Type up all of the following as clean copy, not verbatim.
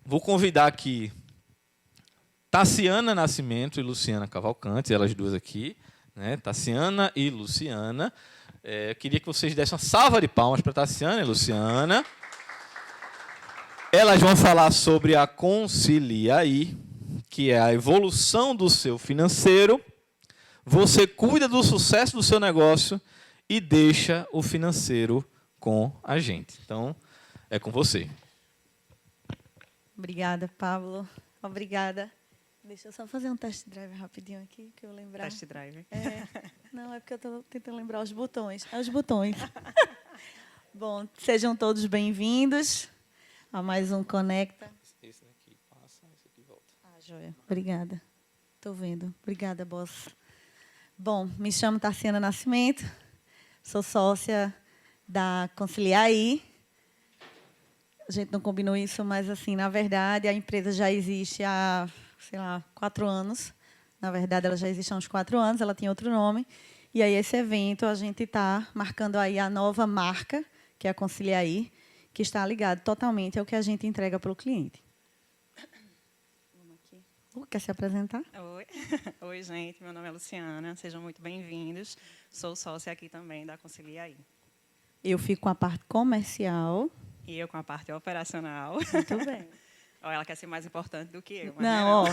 Vou convidar aqui Tassiana Nascimento e Luciana Cavalcante, elas duas aqui, né? Tassiana e Luciana. Eu queria que vocês dessem uma salva de palmas para Tassiana e Luciana. Elas vão falar sobre a Concilia-aí, que é a evolução do seu financeiro. Você cuida do sucesso do seu negócio e deixa o financeiro com a gente. Então, é com você. Obrigada, Pablo. Obrigada. Deixa eu só fazer um test drive rapidinho aqui, que eu lembrar. Test drive. Não, é porque eu estou tentando lembrar os botões. Os botões. Bom, sejam todos bem-vindos a mais um Conecta. Esse aqui passa, esse aqui volta. Joia. Obrigada. Estou vendo. Obrigada, boss. Bom, me chamo Tassiana Nascimento, sou sócia da Concilia-aí. A gente não combinou isso, mas, assim, na verdade, a empresa já existe há, 4 anos. Na verdade, ela já existe há uns 4 anos, ela tinha outro nome. E aí, esse evento, a gente está marcando aí a nova marca, que é a Concilia-aí, que está ligado totalmente ao que a gente entrega para o cliente. Quer se apresentar? Oi. Oi, gente. Meu nome é Luciana. Sejam muito bem-vindos. Sou sócia aqui também da Concilia-aí. Eu fico com a parte comercial. E eu com a parte operacional. Muito bem. Ela quer ser mais importante do que eu. Mas não.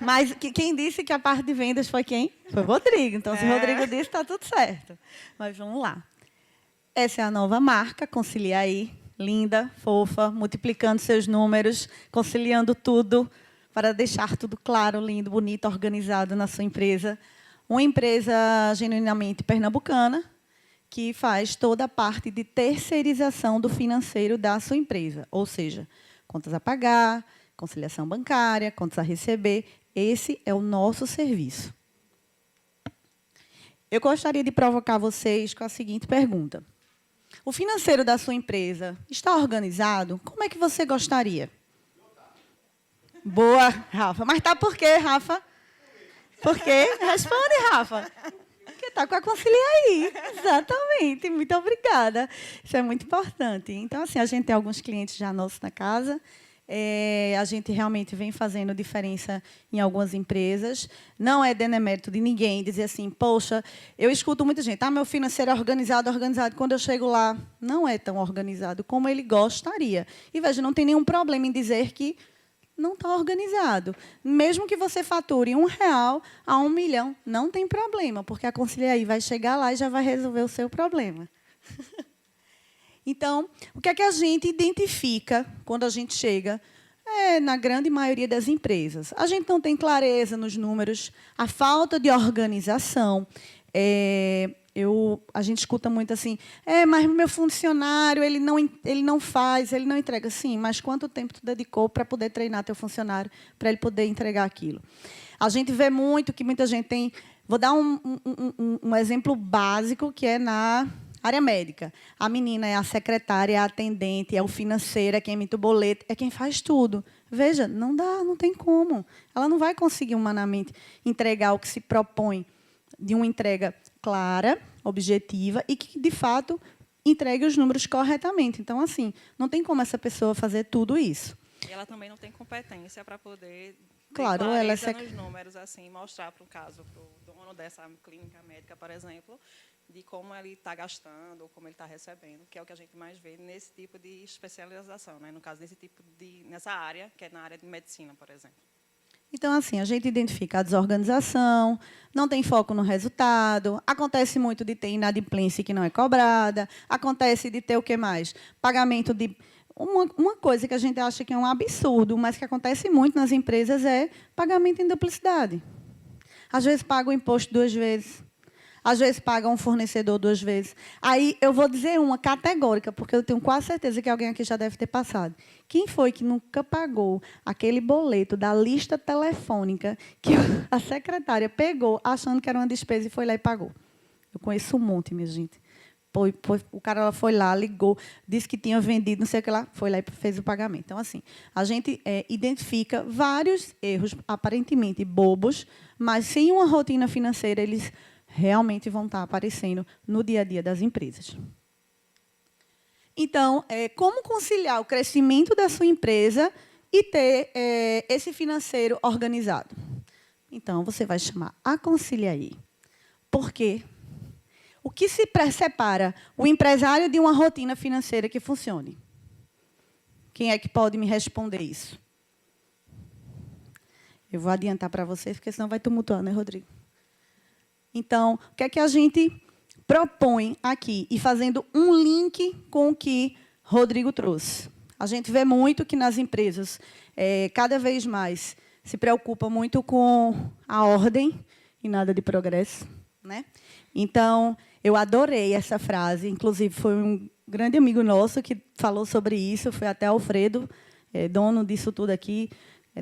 Mas quem disse que a parte de vendas foi quem? Foi o Rodrigo. Então, se o Rodrigo disse, está tudo certo. Mas vamos lá. Essa é a nova marca, Concilia-aí. Linda, fofa, multiplicando seus números, conciliando tudo para deixar tudo claro, lindo, bonito, organizado na sua empresa. Uma empresa genuinamente pernambucana, que faz toda a parte de terceirização do financeiro da sua empresa. Ou seja, contas a pagar, conciliação bancária, contas a receber. Esse é o nosso serviço. Eu gostaria de provocar vocês com a seguinte pergunta. O financeiro da sua empresa está organizado? Como é que você gostaria? Boa, Rafa. Mas tá por quê, Rafa? Por quê? Responde, Rafa. Porque está com a Concilia-aí. Exatamente. Muito obrigada. Isso é muito importante. Então, assim, a gente tem alguns clientes já nossos na casa. A gente realmente vem fazendo diferença em algumas empresas. Não é demérito de ninguém dizer assim, poxa, eu escuto muita gente, meu financeiro é organizado, organizado. Quando eu chego lá, não é tão organizado como ele gostaria. E, veja, não tem nenhum problema em dizer que não está organizado. Mesmo que você fature R$1 a 1 milhão, não tem problema, porque a Concilia-aí vai chegar lá e já vai resolver o seu problema. Então, o que é que a gente identifica quando a gente chega? Na grande maioria das empresas. A gente não tem clareza nos números, a falta de organização. A gente escuta muito assim, mas meu funcionário, ele não faz, ele não entrega. Sim, mas quanto tempo tu dedicou para poder treinar teu funcionário, para ele poder entregar aquilo? A gente vê muito que muita gente tem... Vou dar um exemplo básico, que é na área médica. A menina é a secretária, é a atendente, é o financeiro, é quem emite o boleto, é quem faz tudo. Veja, não dá, não tem como. Ela não vai conseguir humanamente entregar o que se propõe de uma entrega clara, objetiva e que, de fato, entregue os números corretamente. Então, assim, não tem como essa pessoa fazer tudo isso. E ela também não tem competência para poder claro, ela nos números, assim, mostrar para o caso, para o dono dessa clínica médica, por exemplo, de como ele está gastando ou como ele está recebendo, que é o que a gente mais vê nesse tipo de especialização, né? No caso, nessa área, que é na área de medicina, por exemplo. Então, assim, a gente identifica a desorganização, não tem foco no resultado, acontece muito de ter inadimplência que não é cobrada, acontece de ter o que mais? Pagamento de... Uma coisa que a gente acha que é um absurdo, mas que acontece muito nas empresas é pagamento em duplicidade. Às vezes paga o imposto 2 vezes. Às vezes paga um fornecedor 2 vezes. Aí eu vou dizer uma categórica, porque eu tenho quase certeza que alguém aqui já deve ter passado. Quem foi que nunca pagou aquele boleto da lista telefônica que a secretária pegou achando que era uma despesa e foi lá e pagou? Eu conheço um monte, minha gente. O cara foi lá, ligou, disse que tinha vendido, não sei o que lá, foi lá e fez o pagamento. Então, assim, a gente identifica vários erros aparentemente bobos, mas sem uma rotina financeira, eles realmente vão estar aparecendo no dia a dia das empresas. Então, como conciliar o crescimento da sua empresa e ter esse financeiro organizado. Então, você vai chamar a Concilia-aí. Por quê? O que se separa o empresário de uma rotina financeira que funcione? Quem é que pode me responder isso? Eu vou adiantar para vocês, porque senão vai tumultuar, né, Rodrigo? Então, o que é que a gente propõe aqui? E fazendo um link com o que Rodrigo trouxe. A gente vê muito que nas empresas, cada vez mais, se preocupa muito com a ordem e nada de progresso, né? Então, eu adorei essa frase. Inclusive, foi um grande amigo nosso que falou sobre isso. Foi até Alfredo, dono disso tudo aqui,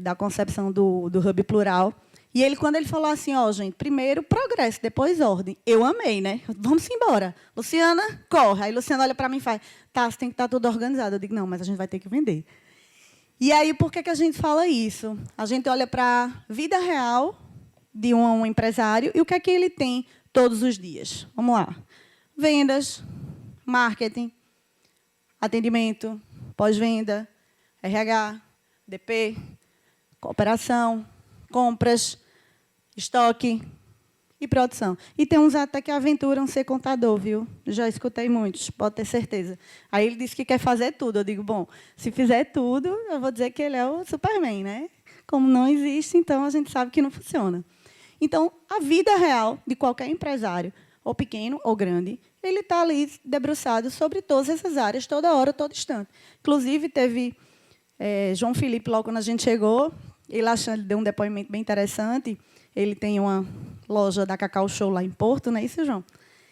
da concepção do Hub Plural. E ele, quando ele falou assim, ó, gente, primeiro progresso, depois ordem. Eu amei, né? Vamos embora. Luciana, corre. Aí Luciana olha para mim e faz, tá, você tem que estar tudo organizado. Eu digo, não, mas a gente vai ter que vender. E aí, por que a gente fala isso? A gente olha para a vida real de um empresário e o que é que ele tem todos os dias. Vamos lá. Vendas, marketing, atendimento, pós-venda, RH, DP, cooperação, compras, estoque e produção. E tem uns até que aventuram ser contador, viu? Já escutei muitos, pode ter certeza. Aí ele disse que quer fazer tudo. Eu digo, bom, se fizer tudo, eu vou dizer que ele é o Superman, né? Como não existe, então a gente sabe que não funciona. Então, a vida real de qualquer empresário, ou pequeno ou grande, ele está ali debruçado sobre todas essas áreas, toda hora, todo instante. Inclusive, teve João Felipe, logo quando a gente chegou, ele deu um depoimento bem interessante. Ele tem uma loja da Cacau Show lá em Porto, não é isso, João?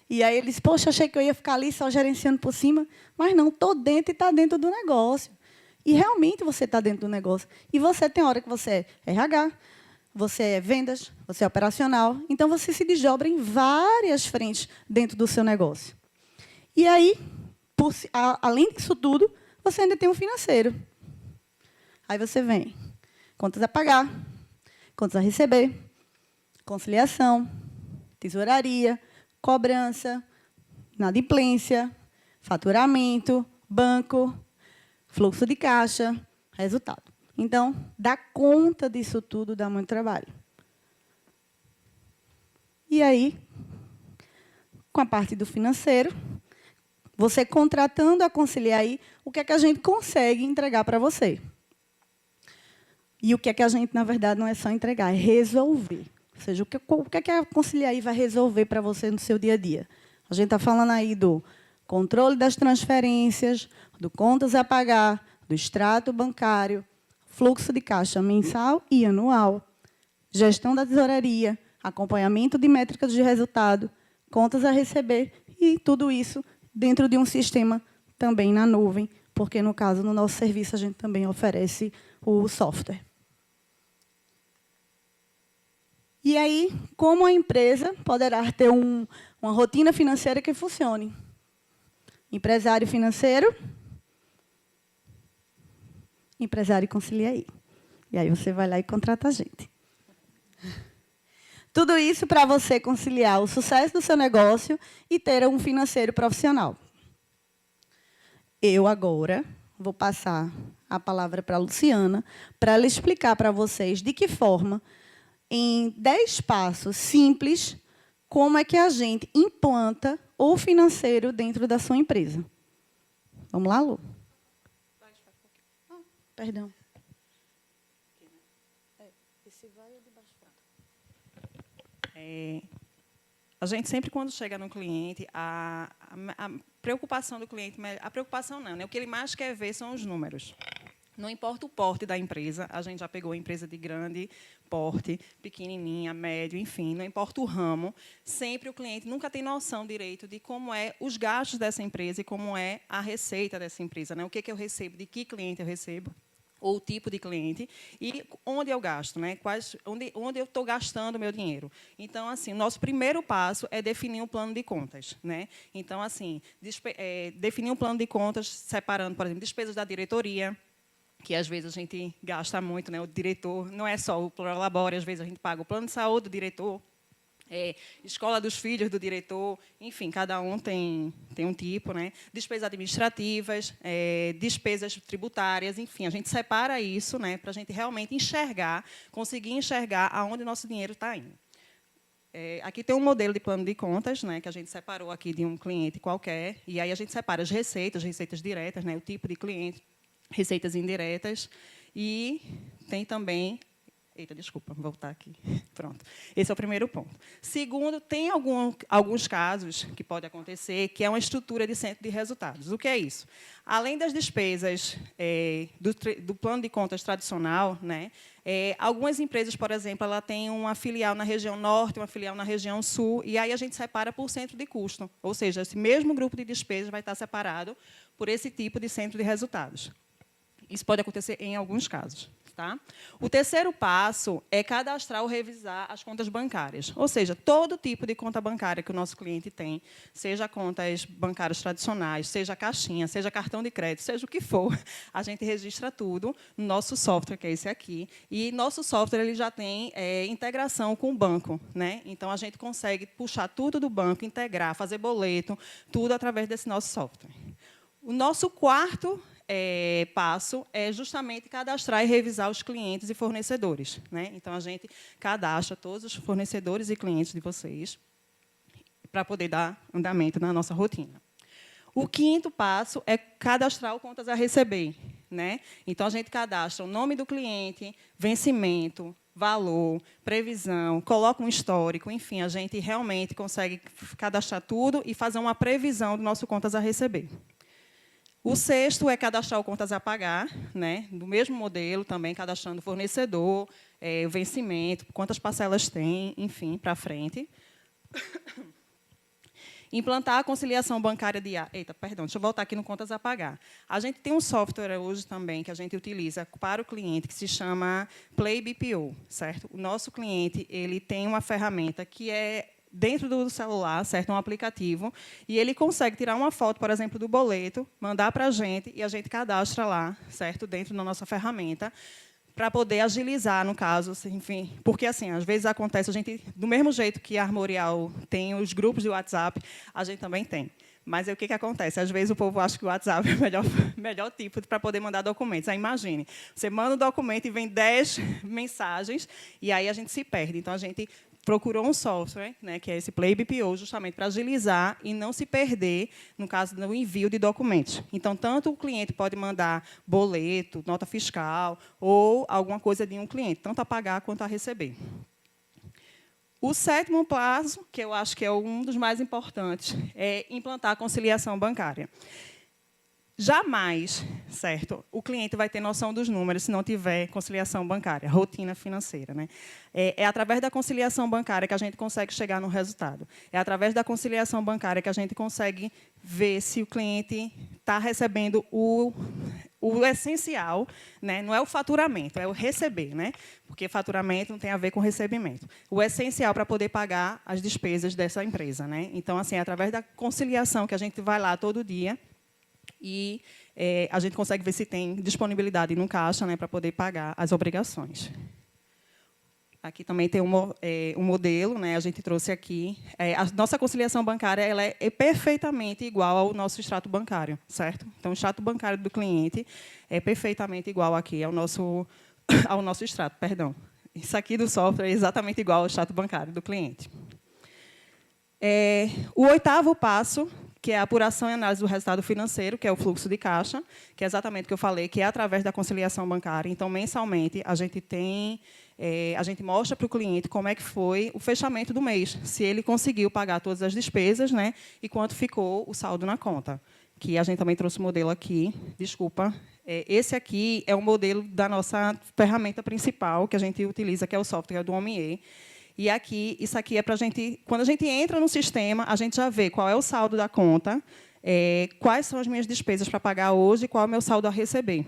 E aí ele disse, poxa, achei que eu ia ficar ali só gerenciando por cima, mas não, estou dentro e está dentro do negócio. E realmente você está dentro do negócio. E você tem hora que você é RH, você é vendas, você é operacional. Então, você se desdobra em várias frentes dentro do seu negócio. E aí, além disso tudo, você ainda tem um financeiro. Aí você vem, contas a pagar, contas a receber, conciliação, tesouraria, cobrança, inadimplência, faturamento, banco, fluxo de caixa, resultado. Então, dar conta disso tudo dá muito trabalho. E aí, com a parte do financeiro, você contratando a Concilia-aí, o que é que a gente consegue entregar para você? E o que é que a gente, na verdade, não é só entregar, é resolver. Ou seja, o que é que a Concilia-aí vai resolver para você no seu dia a dia? A gente está falando aí do controle das transferências, do contas a pagar, do extrato bancário, fluxo de caixa mensal e anual, gestão da tesouraria, acompanhamento de métricas de resultado, contas a receber e tudo isso dentro de um sistema também na nuvem, porque, no caso, no nosso serviço, a gente também oferece o software. E aí, como a empresa poderá ter uma rotina financeira que funcione? Empresário financeiro, empresário Concilia-aí. E aí você vai lá e contrata a gente. Tudo isso para você conciliar o sucesso do seu negócio e ter um financeiro profissional. Eu agora vou passar a palavra para a Luciana, para ela explicar para vocês de que forma, em 10 passos simples, como é que a gente implanta o financeiro dentro da sua empresa. Vamos lá, Lu? Perdão. Esse vai é de baixo para A gente sempre, quando chega no cliente, a preocupação do cliente, a preocupação não, né? O que ele mais quer ver são os números. Não importa o porte da empresa, a gente já pegou empresa de grande porte, pequenininha, médio, enfim, não importa o ramo, sempre o cliente nunca tem noção direito de como é os gastos dessa empresa e como é a receita dessa empresa, né? O que eu recebo, de que cliente eu recebo, ou o tipo de cliente, e onde eu gasto, né? Onde eu estou gastando o meu dinheiro. Então, assim, o nosso primeiro passo é definir um plano de contas, né? Então, assim, definir um plano de contas separando, por exemplo, despesas da diretoria, que às vezes a gente gasta muito, né? O diretor não é só o Prolabore, às vezes a gente paga o plano de saúde do diretor, escola dos filhos do diretor, enfim, cada um tem um tipo, né? Despesas administrativas, despesas tributárias, enfim, a gente separa isso, né, para a gente realmente conseguir enxergar aonde o nosso dinheiro está indo. Aqui tem um modelo de plano de contas, né, que a gente separou aqui de um cliente qualquer, e aí a gente separa as receitas diretas, né, o tipo de cliente, receitas indiretas, e tem também... Eita, desculpa, vou voltar aqui. Pronto. Esse é o primeiro ponto. Segundo, tem alguns casos que pode acontecer, que é uma estrutura de centro de resultados. O que é isso? Além das despesas do plano de contas tradicional, né, algumas empresas, por exemplo, ela tem uma filial na região norte, uma filial na região sul, e aí a gente separa por centro de custo. Ou seja, esse mesmo grupo de despesas vai estar separado por esse tipo de centro de resultados. Isso pode acontecer em alguns casos. Tá? O terceiro passo é cadastrar ou revisar as contas bancárias. Ou seja, todo tipo de conta bancária que o nosso cliente tem, seja contas bancárias tradicionais, seja caixinha, seja cartão de crédito, seja o que for, a gente registra tudo no nosso software, que é esse aqui. E nosso software ele já tem integração com o banco, né? Então, a gente consegue puxar tudo do banco, integrar, fazer boleto, tudo através desse nosso software. O nosso quarto passo é justamente cadastrar e revisar os clientes e fornecedores, né? Então, a gente cadastra todos os fornecedores e clientes de vocês para poder dar andamento na nossa rotina. O quinto passo é cadastrar o contas a receber, né? Então, a gente cadastra o nome do cliente, vencimento, valor, previsão, coloca um histórico, enfim, a gente realmente consegue cadastrar tudo e fazer uma previsão do nosso contas a receber. O sexto é cadastrar o contas a pagar, né, do mesmo modelo, também cadastrando o fornecedor, o vencimento, quantas parcelas tem, enfim, para frente. Implantar a conciliação bancária de... Eita, perdão, deixa eu voltar aqui no contas a pagar. A gente tem um software hoje também que a gente utiliza para o cliente, que se chama Play BPO, certo? O nosso cliente ele tem uma ferramenta que é dentro do celular, certo? Um aplicativo, e ele consegue tirar uma foto, por exemplo, do boleto, mandar para a gente, e a gente cadastra lá, certo? Dentro da nossa ferramenta, para poder agilizar, no caso, enfim, porque, assim, às vezes acontece, a gente, do mesmo jeito que a Armorial tem os grupos de WhatsApp, a gente também tem. Mas o que acontece? Às vezes o povo acha que o WhatsApp é o melhor tipo para poder mandar documentos. Aí, imagine, você manda um documento e vem 10 mensagens, e aí a gente se perde. Então, a gente procurou um software, né, que é esse Play BPO, justamente para agilizar e não se perder no caso do envio de documentos. Então, tanto o cliente pode mandar boleto, nota fiscal ou alguma coisa de um cliente, tanto a pagar quanto a receber. O sétimo passo, que eu acho que é um dos mais importantes, é implantar a conciliação bancária. Jamais, certo, o cliente vai ter noção dos números se não tiver conciliação bancária, rotina financeira, né? É através da conciliação bancária que a gente consegue chegar no resultado. É através da conciliação bancária que a gente consegue ver se o cliente está recebendo o essencial, né? Não é o faturamento, é o receber, né? Porque faturamento não tem a ver com recebimento. O essencial para poder pagar as despesas dessa empresa, né? Então, assim, é através da conciliação que a gente vai lá todo dia e a gente consegue ver se tem disponibilidade no caixa, né, para poder pagar as obrigações. Aqui também tem um modelo, né, a gente trouxe aqui. A nossa conciliação bancária ela é perfeitamente igual ao nosso extrato bancário, certo? Então, o extrato bancário do cliente é perfeitamente igual aqui ao nosso extrato, perdão. Isso aqui do software é exatamente igual ao extrato bancário do cliente. O oitavo passo, que é a apuração e análise do resultado financeiro, que é o fluxo de caixa, que é exatamente o que eu falei, que é através da conciliação bancária. Então, mensalmente, a gente mostra para o cliente como é que foi o fechamento do mês, se ele conseguiu pagar todas as despesas, né, e quanto ficou o saldo na conta. Que a gente também trouxe o modelo aqui. Desculpa. Esse aqui é o modelo da nossa ferramenta principal, que a gente utiliza, que é o software do Omie. E aqui, isso aqui é para a gente... Quando a gente entra no sistema, a gente já vê qual é o saldo da conta, quais são as minhas despesas para pagar hoje e qual é o meu saldo a receber.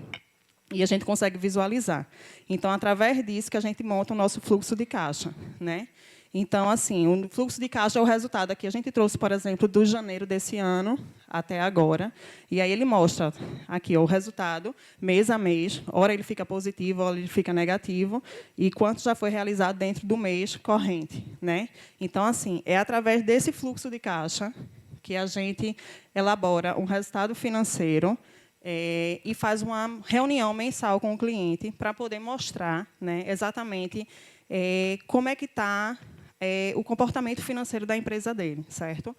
E a gente consegue visualizar. Então, através disso que a gente monta o nosso fluxo de caixa, né? Então, assim, o fluxo de caixa é o resultado aqui. A gente trouxe, por exemplo, do janeiro desse ano até agora. E aí ele mostra aqui ó, o resultado, mês a mês. Ora ele fica positivo, ora ele fica negativo. E quanto já foi realizado dentro do mês corrente, né? Então, assim, é através desse fluxo de caixa que a gente elabora um resultado financeiro e faz uma reunião mensal com o cliente para poder mostrar, né, exatamente como é que está o comportamento financeiro da empresa dele, certo?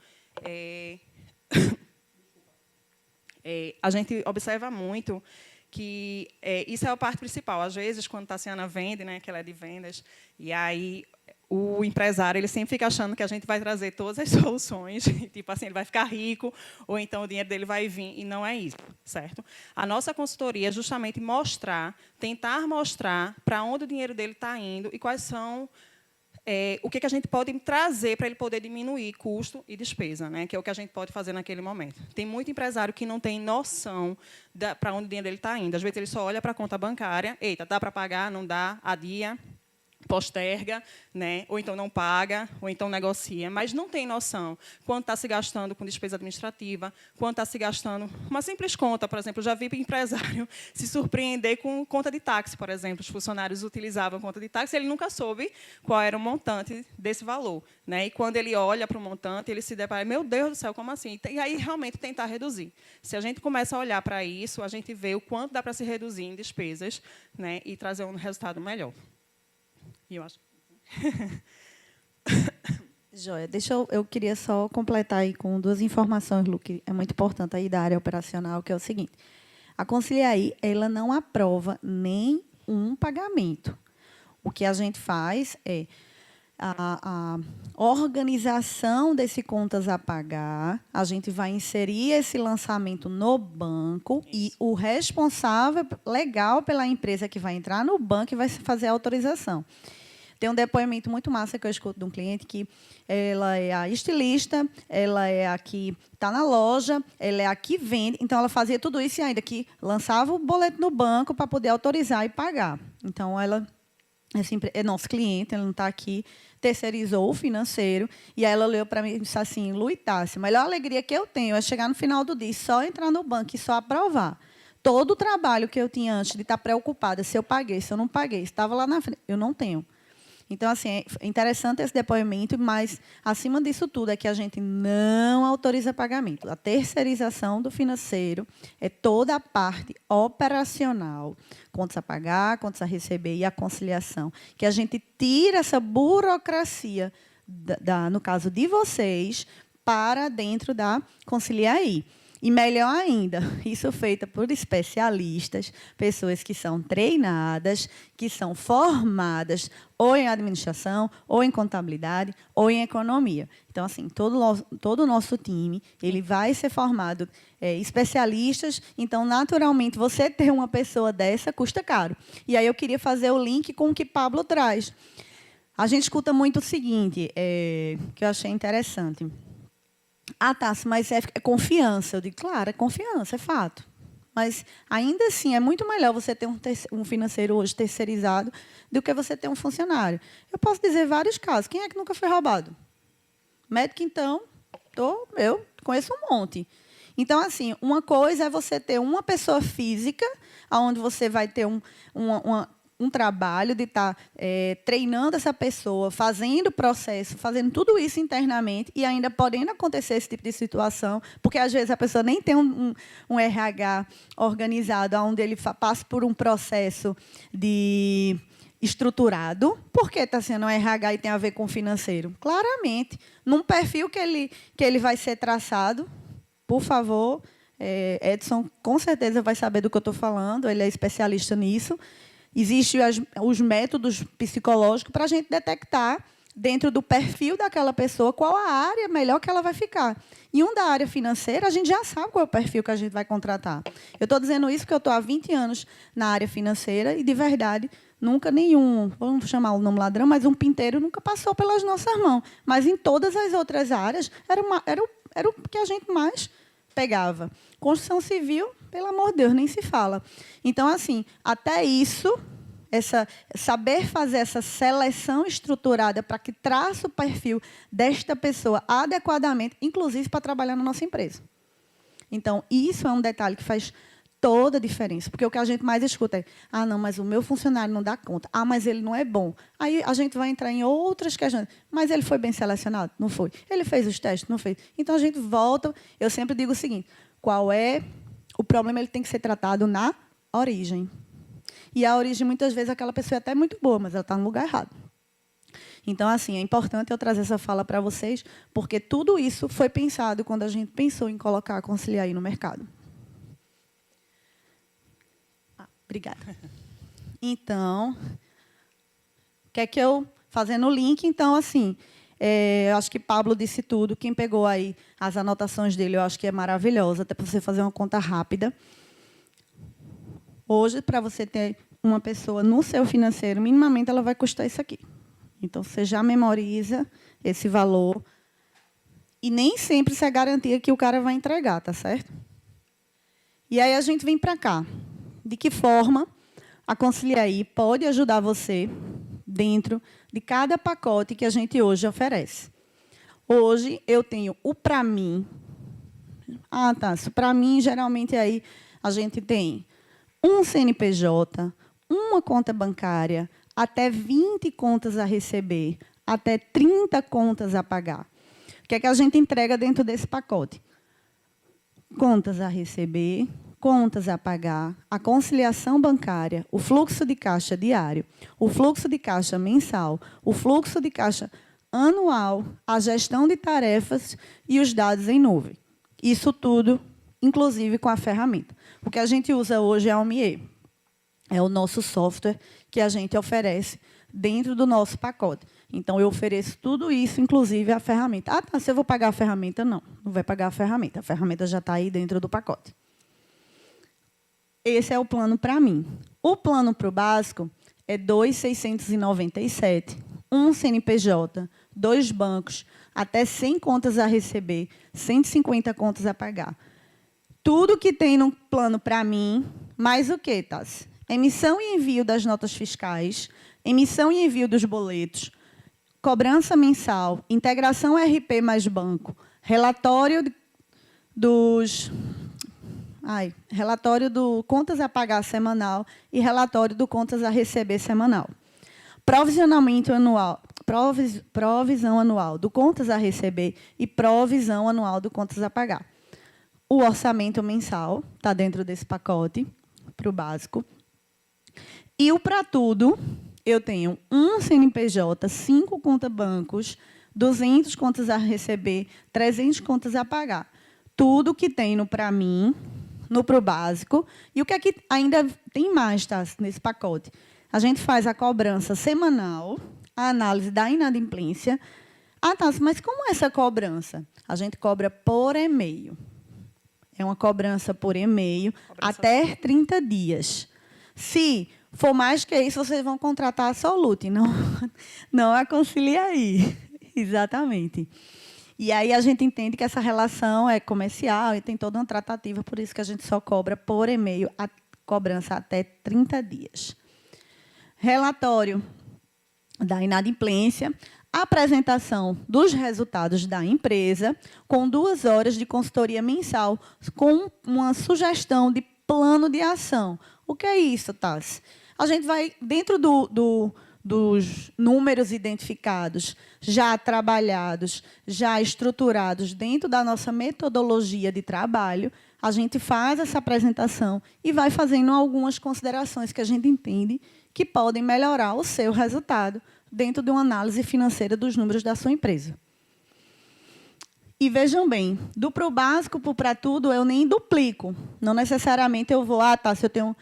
A gente observa muito que isso é a parte principal. Às vezes, quando a Tassiana vende, né, que ela é de vendas, e aí o empresário ele sempre fica achando que a gente vai trazer todas as soluções, tipo assim, ele vai ficar rico, ou então o dinheiro dele vai vir, e não é isso, certo? A nossa consultoria é justamente tentar mostrar para onde o dinheiro dele está indo e quais são o que a gente pode trazer para ele poder diminuir custo e despesa, né? Que é o que a gente pode fazer naquele momento. Tem muito empresário que não tem noção para onde o dinheiro dele está indo. Às vezes, ele só olha para a conta bancária, eita, dá para pagar, não dá, adia, posterga, né? Ou então não paga, ou então negocia, mas não tem noção quanto está se gastando com despesa administrativa, quanto está se gastando uma simples conta, por exemplo, eu já vi empresário se surpreender com conta de táxi, por exemplo, os funcionários utilizavam conta de táxi, ele nunca soube qual era o montante desse valor, né? E quando ele olha para o montante, ele se depara, meu Deus do céu, como assim? E aí realmente tentar reduzir. Se a gente começa a olhar para isso, a gente vê o quanto dá para se reduzir em despesas, né? E trazer um resultado melhor. Eu acho. Joia, eu queria só completar aí com duas informações, Lu, que é muito importante aí da área operacional, que é o seguinte: a Conciliaí, ela não aprova nenhum pagamento. O que a gente faz é a organização desse contas a pagar, a gente vai inserir esse lançamento no banco e o responsável legal pela empresa que vai entrar no banco e vai fazer a autorização. Tem um depoimento muito massa que eu escuto de um cliente que ela é a estilista, ela é a que está na loja, ela é a que vende. Então, ela fazia tudo isso e ainda que lançava o boleto no banco para poder autorizar e pagar. Então, ela é nosso cliente, ela não está aqui, terceirizou o financeiro. E aí ela olhou para mim e disse assim, Lu e Tássia, a melhor alegria que eu tenho é chegar no final do dia e só entrar no banco e só aprovar. Todo o trabalho que eu tinha antes de estar preocupada se eu paguei, se eu não paguei, estava lá na frente, eu não tenho. Então, assim, é interessante esse depoimento, mas, acima disso tudo, é que a gente não autoriza pagamento. A terceirização do financeiro é toda a parte operacional, contas a pagar, contas a receber e a conciliação, que a gente tira essa burocracia, no caso de vocês, para dentro da Conciliaí. E melhor ainda, isso feito por especialistas, pessoas que são treinadas, que são formadas ou em administração, ou em contabilidade, ou em economia. Então, assim, todo o nosso time ele vai ser formado especialistas. Então, naturalmente, você ter uma pessoa dessa custa caro. E aí eu queria fazer o link com o que Pablo traz. A gente escuta muito o seguinte, que eu achei interessante. Ah, tá, mas é confiança. Eu digo, claro, é confiança, é fato. Mas, ainda assim, é muito melhor você ter um financeiro hoje terceirizado do que você ter um funcionário. Eu posso dizer vários casos. Quem é que nunca foi roubado? Médico, então, eu conheço um monte. Então, assim, uma coisa é você ter uma pessoa física, onde você vai ter um trabalho de estar treinando essa pessoa, fazendo processo, fazendo tudo isso internamente e ainda podendo acontecer esse tipo de situação, porque, às vezes, a pessoa nem tem um RH organizado, onde ele passa por um processo de estruturado. Por que está sendo um RH e tem a ver com financeiro? Claramente, num perfil que ele vai ser traçado, por favor, Edson, com certeza vai saber do que eu estou falando, ele é especialista nisso. Existem os métodos psicológicos para a gente detectar, dentro do perfil daquela pessoa, qual a área melhor que ela vai ficar. E da área financeira, a gente já sabe qual é o perfil que a gente vai contratar. Eu estou dizendo isso porque eu estou há 20 anos na área financeira e, de verdade, nunca nenhum, vamos chamar o nome ladrão, mas um pinteiro nunca passou pelas nossas mãos. Mas, em todas as outras áreas, era o que a gente mais pegava. Construção civil, pelo amor de Deus, nem se fala. Então, assim, até isso saber fazer essa seleção estruturada para que traça o perfil desta pessoa adequadamente, inclusive para trabalhar na nossa empresa. Então, isso é um detalhe que faz toda a diferença, porque o que a gente mais escuta é: ah, não, mas o meu funcionário não dá conta, ah, mas ele não é bom. Aí a gente vai entrar em outras questões. Mas ele foi bem selecionado? Não foi. Ele fez os testes? Não fez. Então, a gente volta. Eu sempre digo o seguinte: qual é o problema? Ele tem que ser tratado na origem. E a origem, muitas vezes, aquela pessoa é até muito boa, mas ela está no lugar errado. Então, assim, é importante eu trazer essa fala para vocês, porque tudo isso foi pensado quando a gente pensou em colocar a Conciliar aí no mercado. Obrigada. Então, quer que eu... Fazendo o link, então, assim, eu acho que Pablo disse tudo. Quem pegou aí as anotações dele, eu acho que é maravilhosa, até para você fazer uma conta rápida. Hoje, para você ter uma pessoa no seu financeiro, minimamente ela vai custar isso aqui. Então, você já memoriza esse valor. E nem sempre isso é garantia que o cara vai entregar, tá certo? E aí a gente vem para cá. De que forma a Conciliar aí pode ajudar você dentro de cada pacote que a gente hoje oferece? Hoje, eu tenho o para mim. Ah, tá. Para mim, geralmente, aí a gente tem um CNPJ, uma conta bancária, até 20 contas a receber, até 30 contas a pagar. O que é que a gente entrega dentro desse pacote? Contas a receber, contas a pagar, a conciliação bancária, o fluxo de caixa diário, o fluxo de caixa mensal, o fluxo de caixa anual, a gestão de tarefas e os dados em nuvem. Isso tudo, inclusive, com a ferramenta. O que a gente usa hoje é a OMIE. É o nosso software que a gente oferece dentro do nosso pacote. Então, eu ofereço tudo isso, inclusive a ferramenta. Ah, tá, se eu vou pagar a ferramenta, não. Não vai pagar a ferramenta já está aí dentro do pacote. Esse é o plano para mim. O plano para o básico é 2.697, um CNPJ, 2 bancos, até 100 contas a receber, 150 contas a pagar. Tudo que tem no plano para mim, mais o quê, Tassi? Emissão e envio das notas fiscais, emissão e envio dos boletos, cobrança mensal, integração RP mais banco, relatório do contas a pagar semanal e relatório do contas a receber semanal. Provisionamento anual, provisão anual do contas a receber e provisão anual do contas a pagar. O orçamento mensal está dentro desse pacote, para o básico. E o para tudo, eu tenho um CNPJ, 5 contas bancos, 200 contas a receber, 300 contas a pagar. Tudo que tem no para mim, no para o básico. E o que é que ainda tem mais, tá, nesse pacote? A gente faz a cobrança semanal, a análise da inadimplência. Ah, tá, mas como é essa cobrança? A gente cobra por e-mail. É uma cobrança por e-mail até 30 dias. Se for mais que isso, vocês vão contratar a Solute, não a Conciliar aí. Exatamente. E aí a gente entende que essa relação é comercial e tem toda uma tratativa, por isso que a gente só cobra por e-mail a cobrança até 30 dias. Relatório da inadimplência, apresentação dos resultados da empresa, com 2 horas de consultoria mensal, com uma sugestão de plano de ação. O que é isso, Tassi? A gente vai, dentro dos números identificados, já trabalhados, já estruturados dentro da nossa metodologia de trabalho, a gente faz essa apresentação e vai fazendo algumas considerações que a gente entende que podem melhorar o seu resultado dentro de uma análise financeira dos números da sua empresa. E vejam bem, do para o básico para o para tudo, eu nem duplico. Não necessariamente eu vou, se eu tenho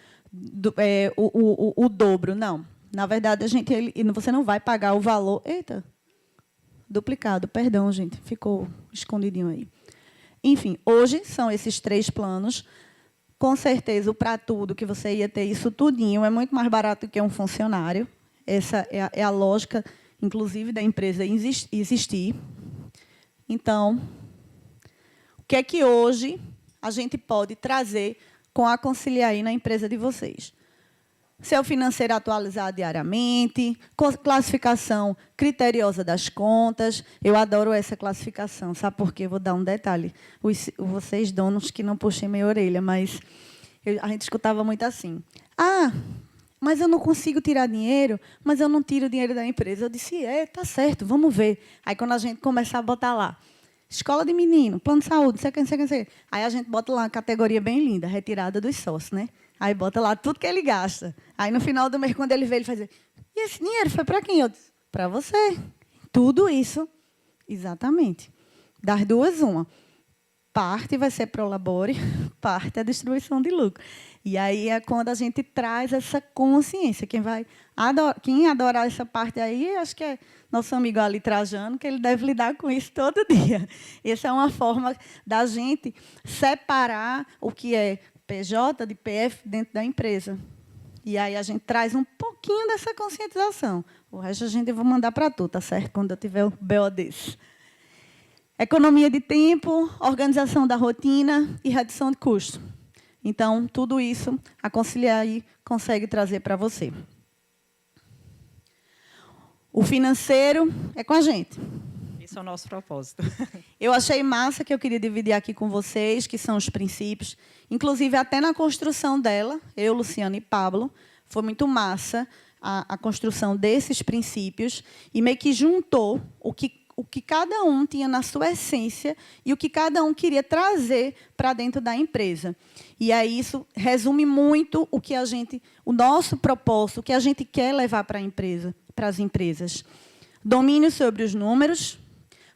o dobro. Não. Na verdade, você não vai pagar o valor... Eita, duplicado, perdão, gente, ficou escondidinho aí. Enfim, hoje são esses 3 planos. Com certeza, o para tudo, que você ia ter isso tudinho, é muito mais barato do que um funcionário. Essa é a lógica, inclusive, da empresa existir. Então, o que é que hoje a gente pode trazer com a Conciliar aí na empresa de vocês? seu financeiro atualizado diariamente, classificação criteriosa das contas. Eu adoro essa classificação, sabe por quê? Vou dar um detalhe. Vocês, donos, que não puxem minha orelha, mas a gente escutava muito assim. Mas eu não consigo tirar dinheiro, mas eu não tiro dinheiro da empresa. Eu disse, tá certo, vamos ver. Aí, quando a gente começar a botar lá, escola de menino, plano de saúde, não sei o que, não sei o que, não sei o que. Aí a gente bota lá uma categoria bem linda, retirada dos sócios, né? Aí bota lá tudo que ele gasta. Aí, no final do mês, quando ele vê, ele faz, e esse dinheiro foi para quem? Eu disse, para você. Tudo isso, exatamente. Das duas, uma. Parte vai ser pro labore, parte é a distribuição de lucro. E aí é quando a gente traz essa consciência. Quem adorar essa parte aí, acho que é nosso amigo Ali Trajano, que ele deve lidar com isso todo dia. Essa é uma forma da gente separar o que é PJ de PF dentro da empresa. E aí a gente traz um pouquinho dessa conscientização. O resto a gente vai mandar para tu, tá certo? Quando eu tiver o BO desse. Economia de tempo, organização da rotina e redução de custo. Então, tudo isso, a Conciliar aí consegue trazer para você. O financeiro é com a gente. Esse é o nosso propósito. Eu achei massa que eu queria dividir aqui com vocês, que são os princípios. Inclusive, até na construção dela, eu, Luciana e Pablo, foi muito massa a construção desses princípios e meio que juntou o que cada um tinha na sua essência e o que cada um queria trazer para dentro da empresa. E aí isso resume muito o nosso propósito, o que a gente quer levar para a empresa, para as empresas. Domínio sobre os números,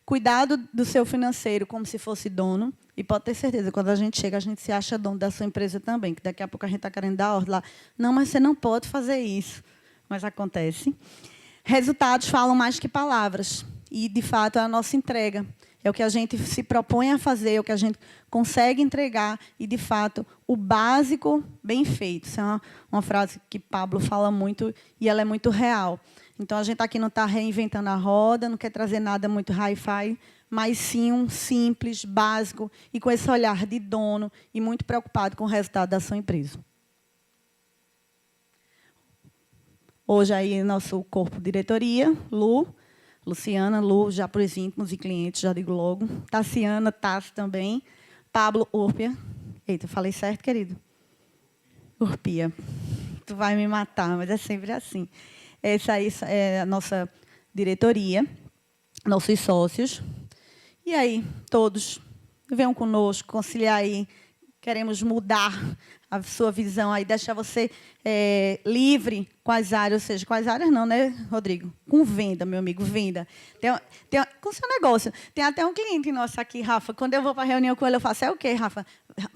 cuidado do seu financeiro como se fosse dono, e pode ter certeza, quando a gente chega, a gente se acha dono da sua empresa também, que daqui a pouco a gente está querendo dar ordem lá. Não, mas você não pode fazer isso. Mas acontece. Resultados falam mais que palavras. E, de fato, é a nossa entrega. É o que a gente se propõe a fazer, é o que a gente consegue entregar. E, de fato, o básico bem feito. Isso é uma frase que Pablo fala muito e ela é muito real. Então, a gente aqui não está reinventando a roda, não quer trazer nada muito hi-fi, mas sim um simples, básico e com esse olhar de dono e muito preocupado com o resultado da sua empresa. Hoje, aí, nosso corpo de diretoria, Luciana, já para os íntimos e clientes, já digo logo. Tassiana, Tassi também. Pablo, Urpia. Eita, falei certo, querido? Urpia. Tu vai me matar, mas é sempre assim. Essa aí é a nossa diretoria, nossos sócios. E aí, todos, venham conosco, conciliar aí. Queremos mudar a sua visão aí, deixar você livre com as áreas, ou seja, com as áreas não, né, Rodrigo? Com venda, meu amigo, venda. Com o seu negócio. Tem até um cliente nosso aqui, Rafa, quando eu vou para a reunião com ele, eu faço, o quê, Rafa?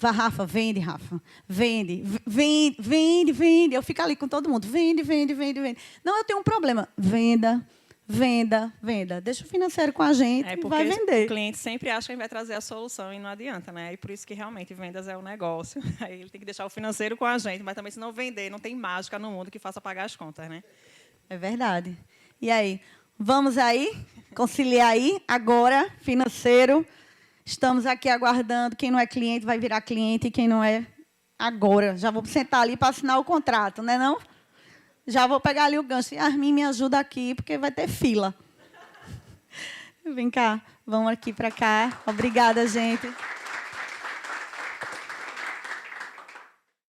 Rafa, vende, Rafa. Vende. Eu fico ali com todo mundo, vende. Não, eu tenho um problema. Venda. Deixa o financeiro com a gente e vai vender. O cliente sempre acha que vai trazer a solução e não adianta, né? E por isso que realmente vendas é o negócio. Aí ele tem que deixar o financeiro com a gente, mas também se não vender, não tem mágica no mundo que faça pagar as contas, né? É verdade. E aí, vamos aí conciliar aí agora financeiro. Estamos aqui aguardando. Quem não é cliente vai virar cliente e quem não é agora. Já vou sentar ali para assinar o contrato, né, não? Já vou pegar ali o gancho. Armin, me ajuda aqui, porque vai ter fila. Vem cá, vamos aqui para cá. Obrigada, gente.